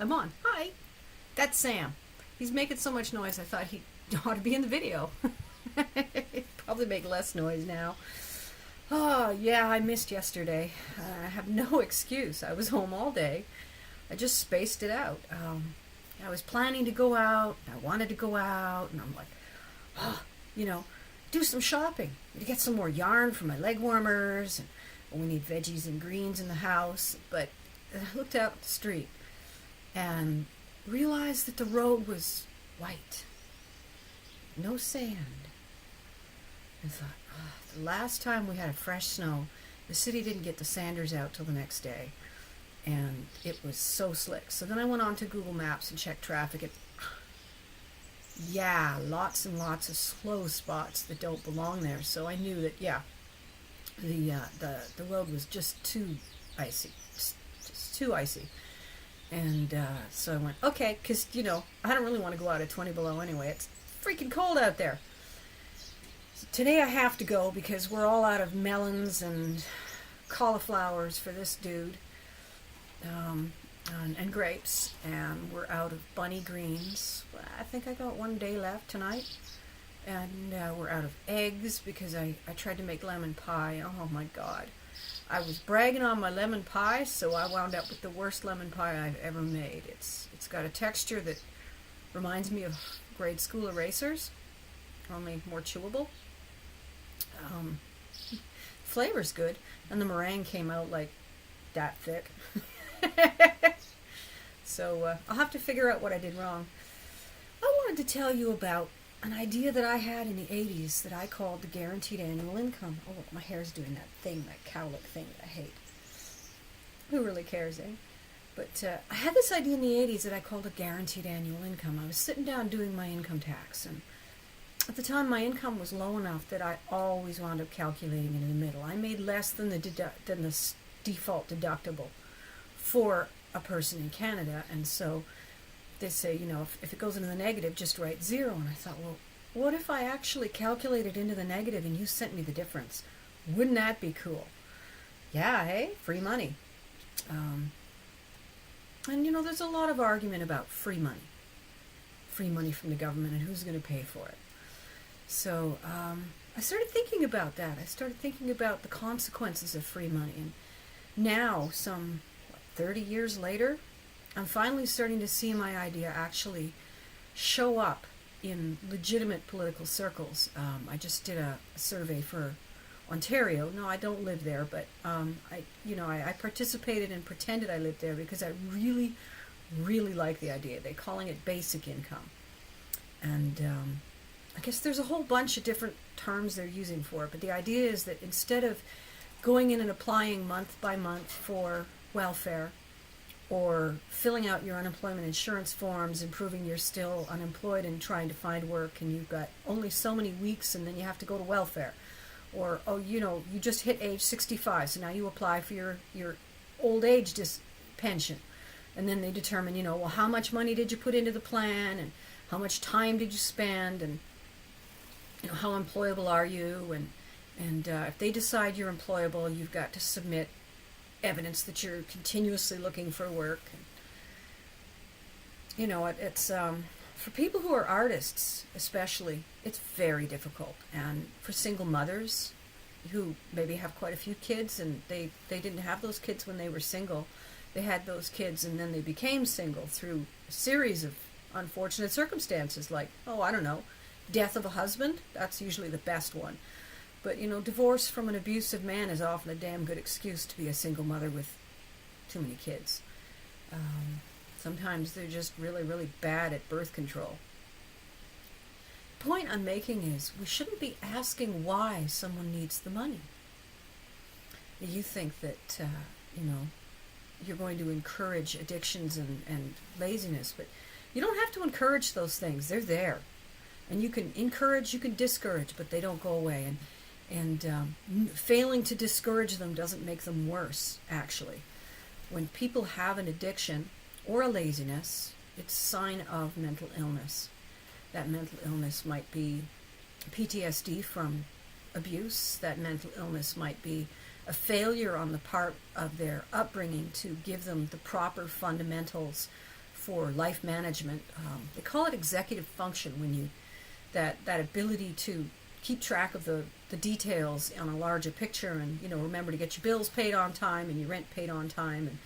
I'm on. Hi. That's Sam. He's making so much noise I thought he ought to be in the video. He'd probably make less noise now. Oh, yeah, I missed yesterday. I have no excuse. I was home all day. I just spaced it out. I was planning to go out. I wanted to go out. And I'm like, oh, do some shopping. To get some more yarn for my leg warmers. And we need veggies and greens in the house. But I looked out the street and realized that the road was white. No sand. I thought, oh, the last time we had a fresh snow, the city didn't get the sanders out till the next day. And it was so slick. So then I went on to Google Maps and checked traffic. And yeah, lots and lots of slow spots that don't belong there. So I knew that, yeah, the road was just too icy. Just too icy. And so I went, okay, because, I don't really want to go out at 20 below anyway. It's freaking cold out there. So today I have to go because we're all out of melons and cauliflowers for this dude. And grapes. And we're out of bunny greens. I think I got one day left tonight. And we're out of eggs because I tried to make lemon pie. Oh my God. I was bragging on my lemon pie, so I wound up with the worst lemon pie I've ever made. It's got a texture that reminds me of grade school erasers, only more chewable. Flavor's good, and the meringue came out like that thick. So I'll have to figure out what I did wrong. I wanted to tell you about an idea that I had in the 80s that I called the guaranteed annual income. Oh, my hair's doing that thing, that cowlick thing that I hate. Who really cares, eh? But I had this idea in the 80s that I called a guaranteed annual income. I was sitting down doing my income tax, and at the time my income was low enough that I always wound up calculating it in the middle. I made less than the default deductible for a person in Canada, and so they say, if it goes into the negative, just write zero. And I thought, well, what if I actually calculated into the negative and you sent me the difference? Wouldn't that be cool? Yeah, hey, free money. And there's a lot of argument about free money from the government and who's going to pay for it. So I started thinking about that. I started thinking about the consequences of free money. And now, some 30 years later, I'm finally starting to see my idea actually show up in legitimate political circles. I just did a survey for Ontario. No, I don't live there, but I participated and pretended I lived there because I really, really like the idea. They're calling it basic income. And I guess there's a whole bunch of different terms they're using for it, but the idea is that instead of going in and applying month by month for welfare, or filling out your unemployment insurance forms and proving you're still unemployed and trying to find work and you've got only so many weeks and then you have to go to welfare. Or, you just hit age 65, so now you apply for your old age pension. And then they determine, well, how much money did you put into the plan and how much time did you spend and, how employable are you? And if they decide you're employable, you've got to submit evidence that you're continuously looking for work. It's for people who are artists especially, it's very difficult. And for single mothers who maybe have quite a few kids and they didn't have those kids when they were single, they had those kids and then they became single through a series of unfortunate circumstances like, death of a husband. That's usually the best one. But, divorce from an abusive man is often a damn good excuse to be a single mother with too many kids. Sometimes they're just really, really bad at birth control. The point I'm making is we shouldn't be asking why someone needs the money. You think that, you're going to encourage addictions and laziness, but you don't have to encourage those things. They're there. And you can encourage, you can discourage, but they don't go away. And failing to discourage them doesn't make them worse, actually. When people have an addiction or a laziness, it's a sign of mental illness. That mental illness might be PTSD from abuse. That mental illness might be a failure on the part of their upbringing to give them the proper fundamentals for life management. They call it executive function, when you that ability to keep track of the details on a larger picture, and remember to get your bills paid on time and your rent paid on time, and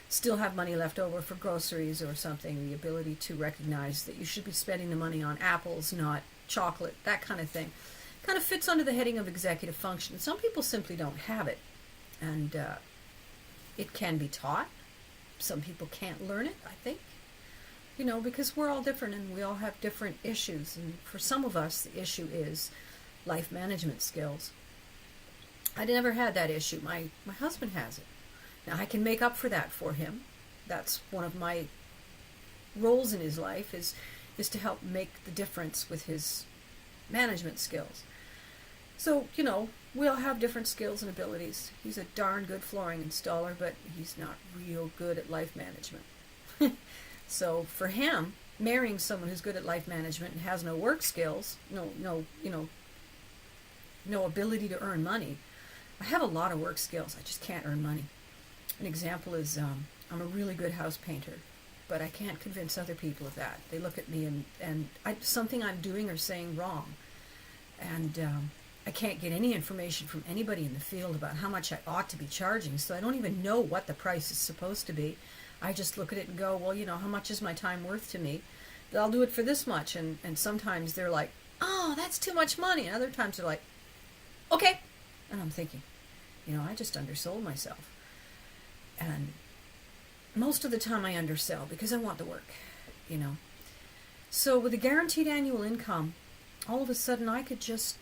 still have money left over for groceries or something. The ability to recognize that you should be spending the money on apples, not chocolate, that kind of thing. Kind of fits under the heading of executive function. Some people simply don't have it, and it can be taught. Some people can't learn it, I think, because we're all different and we all have different issues. And for some of us, the issue is life management skills. I never had that issue. My husband has it. Now, I can make up for that for him. That's one of my roles in his life, is to help make the difference with his management skills. So, we all have different skills and abilities. He's a darn good flooring installer, but he's not real good at life management. So for him, marrying someone who's good at life management and has no work skills, no ability to earn money. I have a lot of work skills. I just can't earn money. An example is I'm a really good house painter, but I can't convince other people of that. They look at me and something I'm doing or saying wrong. And I can't get any information from anybody in the field about how much I ought to be charging, so I don't even know what the price is supposed to be. I just look at it and go, well, how much is my time worth to me? I'll do it for this much. And sometimes they're like, oh, that's too much money. And other times they're like, okay. And I'm thinking, I just undersold myself. And most of the time I undersell because I want the work, So with a guaranteed annual income, all of a sudden I could just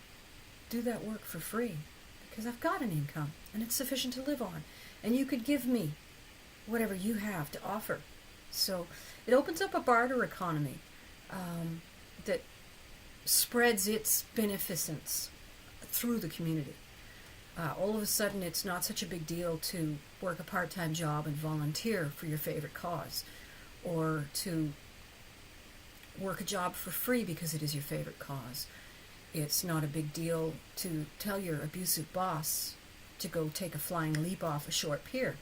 do that work for free because I've got an income and it's sufficient to live on. And you could give me whatever you have to offer. So it opens up a barter economy that spreads its beneficence through the community. All of a sudden it's not such a big deal to work a part-time job and volunteer for your favorite cause, or to work a job for free because it is your favorite cause. It's not a big deal to tell your abusive boss to go take a flying leap off a short pier,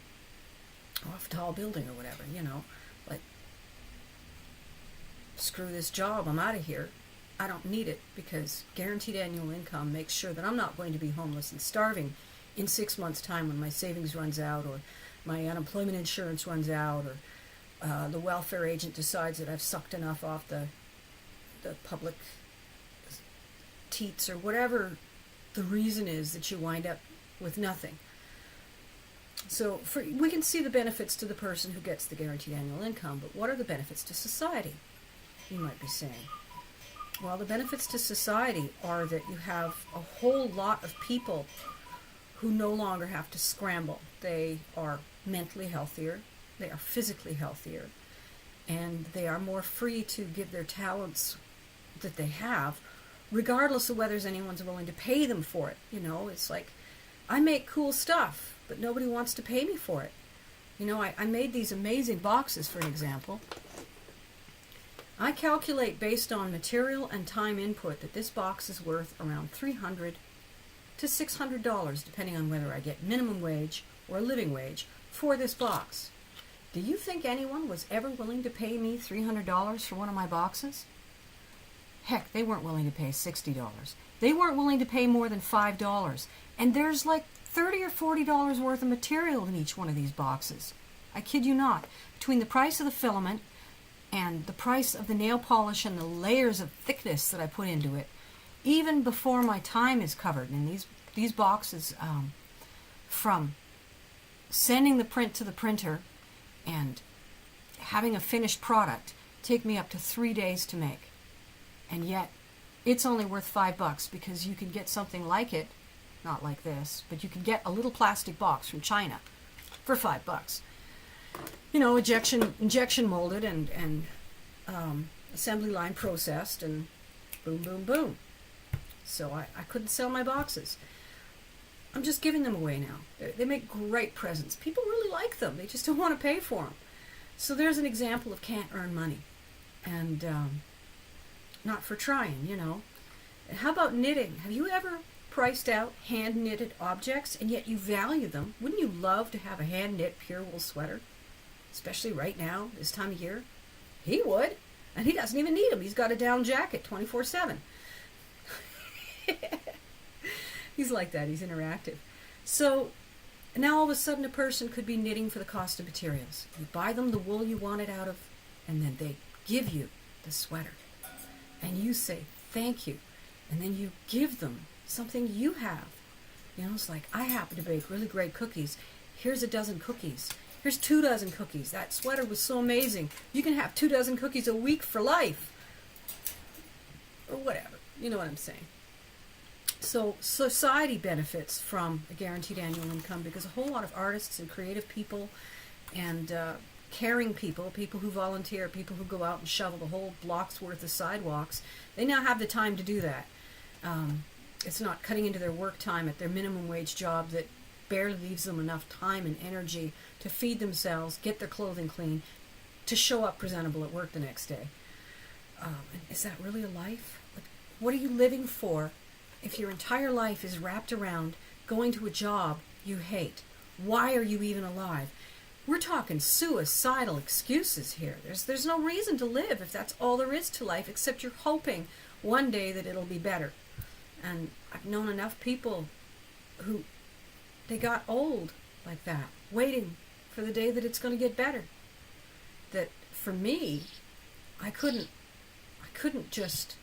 off a tall building or whatever, like, screw this job, I'm out of here. I don't need it, because guaranteed annual income makes sure that I'm not going to be homeless and starving in 6 months' time when my savings runs out, or my unemployment insurance runs out, or the welfare agent decides that I've sucked enough off the public teats, or whatever the reason is that you wind up with nothing. So we can see the benefits to the person who gets the guaranteed annual income, but what are the benefits to society, you might be saying? Well, the benefits to society are that you have a whole lot of people who no longer have to scramble. They are mentally healthier, they are physically healthier, and they are more free to give their talents that they have, regardless of whether anyone's willing to pay them for it. It's like, I make cool stuff, but nobody wants to pay me for it. I made these amazing boxes, for example. I calculate based on material and time input that this box is worth around $300 to $600, depending on whether I get minimum wage or living wage for this box. Do you think anyone was ever willing to pay me $300 for one of my boxes? Heck, they weren't willing to pay $60. They weren't willing to pay more than $5. And there's like $30 or $40 worth of material in each one of these boxes. I kid you not. Between the price of the filament and the price of the nail polish and the layers of thickness that I put into it, even before my time is covered. And these boxes, from sending the print to the printer and having a finished product, take me up to 3 days to make. And yet, it's only worth $5 because you can get something like it, not like this, but you can get a little plastic box from China for $5. Injection molded and assembly line processed, and boom, boom, boom. So I couldn't sell my boxes. I'm just giving them away now. They make great presents. People really like them. They just don't want to pay for them. So there's an example of can't earn money. And not for trying, And how about knitting? Have you ever priced out hand-knitted objects, and yet you value them? Wouldn't you love to have a hand-knit pure wool sweater? Especially right now, this time of year. He would. And he doesn't even need them. He's got a down jacket 24/7. He's like that. He's interactive. So now all of a sudden a person could be knitting for the cost of materials. You buy them the wool you want it out of, and then they give you the sweater. And you say, thank you. And then you give them something you have. You know, it's like, I happen to bake really great cookies. Here's a dozen cookies. Here's 2 dozen cookies. That sweater was so amazing. You can have 2 dozen cookies a week for life. Or whatever. You know what I'm saying. So society benefits from a guaranteed annual income because a whole lot of artists and creative people and caring people, people who volunteer, people who go out and shovel the whole block's worth of sidewalks, they now have the time to do that. It's not cutting into their work time at their minimum wage job that barely leaves them enough time and energy to feed themselves, get their clothing clean, to show up presentable at work the next day. Is that really a life? Like, what are you living for if your entire life is wrapped around going to a job you hate? Why are you even alive? We're talking suicidal excuses here. There's no reason to live if that's all there is to life, except you're hoping one day that it'll be better. And I've known enough people who, they got old like that, waiting for the day that it's going to get better. That for me, I couldn't just,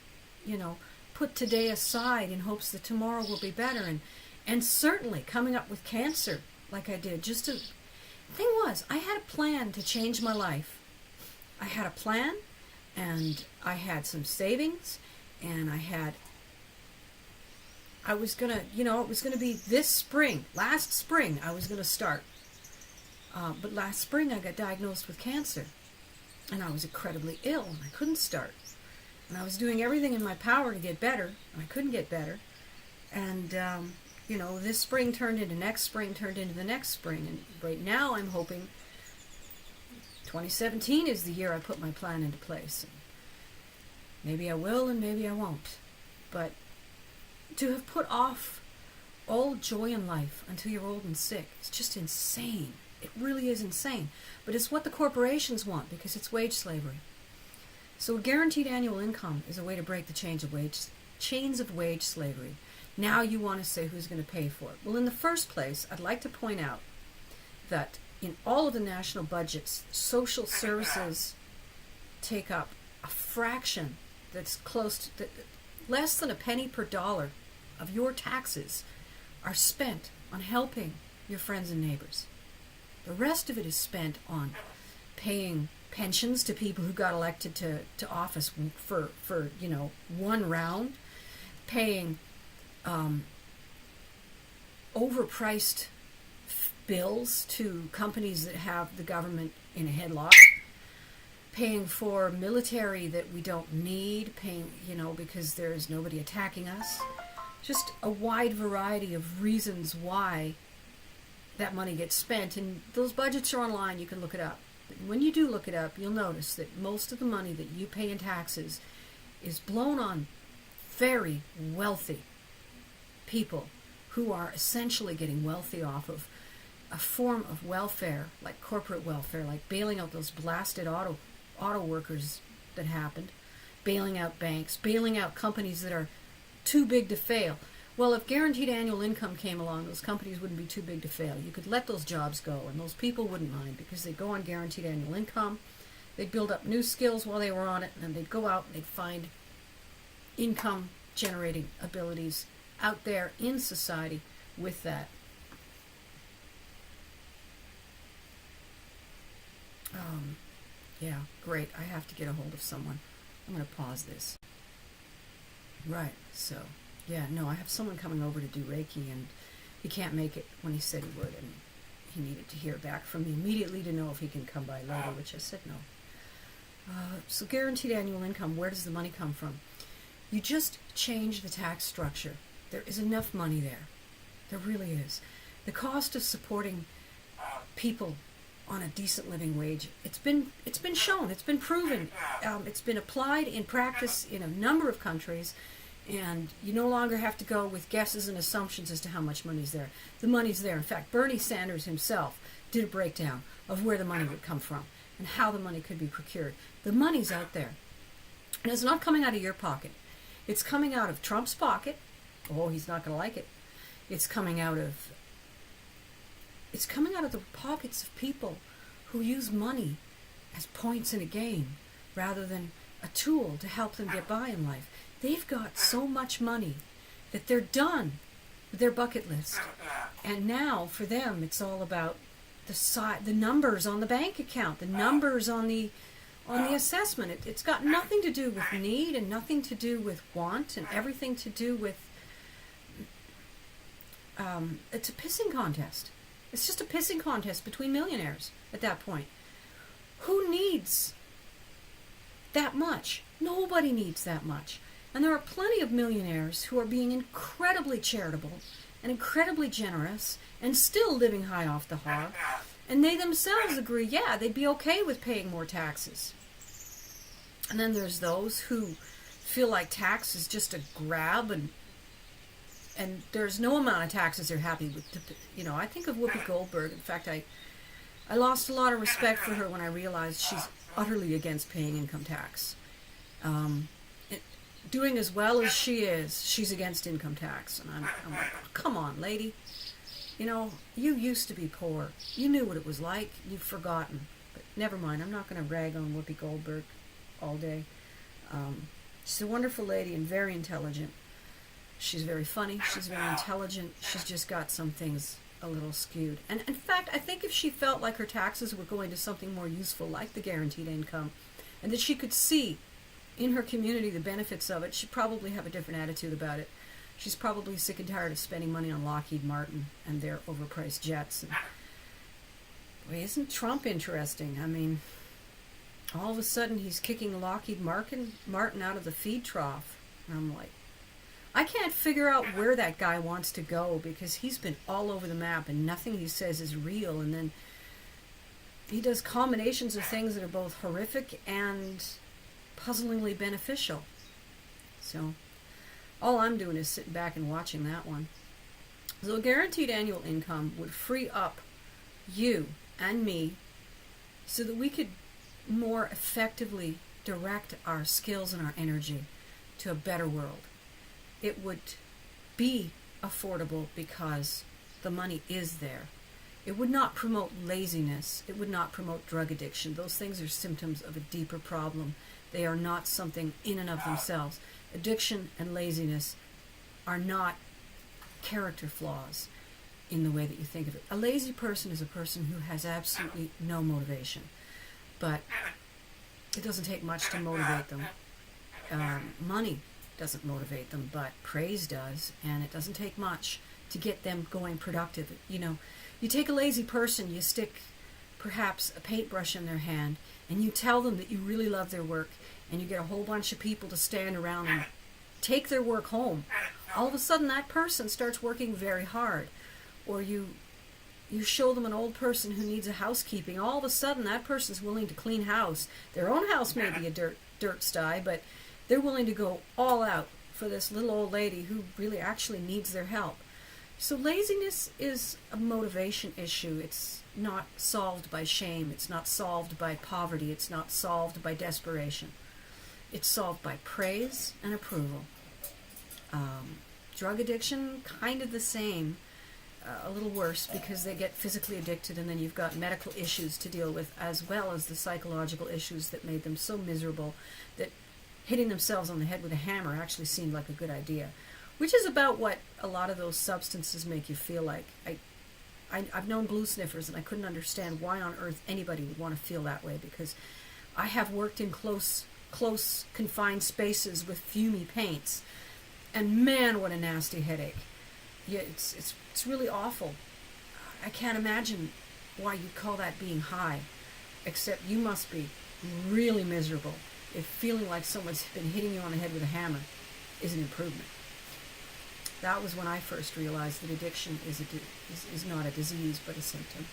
put today aside in hopes that tomorrow will be better. And certainly coming up with cancer like I did, the thing was, I had a plan to change my life. I had a plan, and I had some savings, and it was going to be this spring. Last spring, I was going to start. But last spring, I got diagnosed with cancer, and I was incredibly ill, and I couldn't start. And I was doing everything in my power to get better, and I couldn't get better. And, this spring turned into next spring, turned into the next spring. And right now, I'm hoping 2017 is the year I put my plan into place. And maybe I will, and maybe I won't. But to have put off all joy in life until you're old and sick, it's just insane. It really is insane. But it's what the corporations want because it's wage slavery. So a guaranteed annual income is a way to break the chains of wage slavery. Now you want to say who's going to pay for it. Well, in the first place, I'd like to point out that in all of the national budgets, social services take up a fraction that's close to less than a penny per dollar of your taxes are spent on helping your friends and neighbors. The rest of it is spent on paying pensions to people who got elected to office for one round, paying overpriced bills to companies that have the government in a headlock, paying for military that we don't need, paying, because there's nobody attacking us. Just a wide variety of reasons why that money gets spent, and those budgets are online, you can look it up. When you do look it up, you'll notice that most of the money that you pay in taxes is blown on very wealthy people who are essentially getting wealthy off of a form of welfare, like corporate welfare, like bailing out those blasted auto workers that happened, bailing out banks, bailing out companies that are too big to fail. Well, if guaranteed annual income came along, those companies wouldn't be too big to fail. You could let those jobs go, and those people wouldn't mind because they'd go on guaranteed annual income. They'd build up new skills while they were on it, and then they'd go out and they'd find income-generating abilities out there in society with that. Yeah, great. I have to get a hold of someone. I'm going to pause this. Right, so... yeah, no, I have someone coming over to do Reiki, and he can't make it when he said he would, and he needed to hear back from me immediately to know if he can come by later, which I said no. So guaranteed annual income, where does the money come from? You just change the tax structure. There is enough money there. There really is. The cost of supporting people on a decent living wage, it's been shown, it's been proven, it's been applied in practice in a number of countries. And you no longer have to go with guesses and assumptions as to how much money's there. The money's there. In fact, Bernie Sanders himself did a breakdown of where the money would come from and how the money could be procured. The money's out there. And it's not coming out of your pocket. It's coming out of Trump's pocket. Oh, he's not going to like it. It's coming out of the pockets of people who use money as points in a game rather than a tool to help them get by in life. They've got so much money that they're done with their bucket list. And now for them it's all about the numbers on the bank account, the numbers on the assessment. It's got nothing to do with need and nothing to do with want and everything to do with it's a pissing contest. It's just a pissing contest between millionaires at that point. Who needs that much? Nobody needs that much. And there are plenty of millionaires who are being incredibly charitable and incredibly generous and still living high off the hog. And they themselves agree, yeah, they'd be okay with paying more taxes. And then there's those who feel like tax is just a grab and there's no amount of taxes they're happy with. I think of Whoopi Goldberg. In fact, I lost a lot of respect for her when I realized she's utterly against paying income tax. Doing as well as she is, she's against income tax. And I'm like, oh, come on, lady. You used to be poor. You knew what it was like. You've forgotten. But never mind. I'm not going to rag on Whoopi Goldberg all day. She's a wonderful lady and very intelligent. She's very funny. She's very intelligent. She's just got some things a little skewed. And in fact, I think if she felt like her taxes were going to something more useful, like the guaranteed income, and that she could see in her community the benefits of it, she'd probably have a different attitude about it. She's probably sick and tired of spending money on Lockheed Martin and their overpriced jets. And, boy, isn't Trump interesting? I mean, all of a sudden he's kicking Lockheed Martin out of the feed trough. And I'm like, I can't figure out where that guy wants to go because he's been all over the map and nothing he says is real. And then he does combinations of things that are both horrific and puzzlingly beneficial. So all I'm doing is sitting back and watching that one. So a guaranteed annual income would free up you and me so that we could more effectively direct our skills and our energy to a better world. It would be affordable because the money is there. It would not promote laziness. It would not promote drug addiction. Those things are symptoms of a deeper problem. They are not something in and of themselves. Addiction and laziness are not character flaws in the way that you think of it. A lazy person is a person who has absolutely no motivation. But it doesn't take much to motivate them. Money doesn't motivate them, but praise does, and it doesn't take much to get them going productive. You take a lazy person, you stick perhaps a paintbrush in their hand, and you tell them that you really love their work, and you get a whole bunch of people to stand around and take their work home. All of a sudden that person starts working very hard. Or you show them an old person who needs a housekeeping. All of a sudden that person's willing to clean house. Their own house may be a dirt sty, but they're willing to go all out for this little old lady who really actually needs their help. So laziness is a motivation issue. It's not solved by shame. It's not solved by poverty. It's not solved by desperation. It's solved by praise and approval. Drug addiction, kind of the same. A little worse because they get physically addicted, and then you've got medical issues to deal with as well as the psychological issues that made them so miserable that hitting themselves on the head with a hammer actually seemed like a good idea, which is about what a lot of those substances make you feel like. I've known glue sniffers, and I couldn't understand why on earth anybody would want to feel that way, because I have worked in close confined spaces with fumey paints, and man, what a nasty headache. Yeah, it's really awful. I can't imagine why you'd call that being high, except you must be really miserable if feeling like someone's been hitting you on the head with a hammer is an improvement. That was when I first realized that addiction is not a disease but a symptom.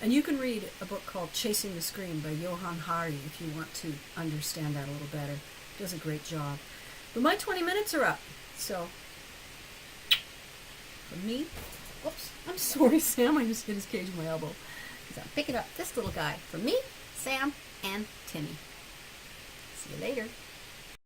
And you can read a book called Chasing the Scream by Johann Hari if you want to understand that a little better. It does a great job. But my 20 minutes are up, so for me, whoops, I'm sorry, Sam, I just hit his cage with my elbow. So I'm picking up this little guy for me, Sam, and Timmy. See you later.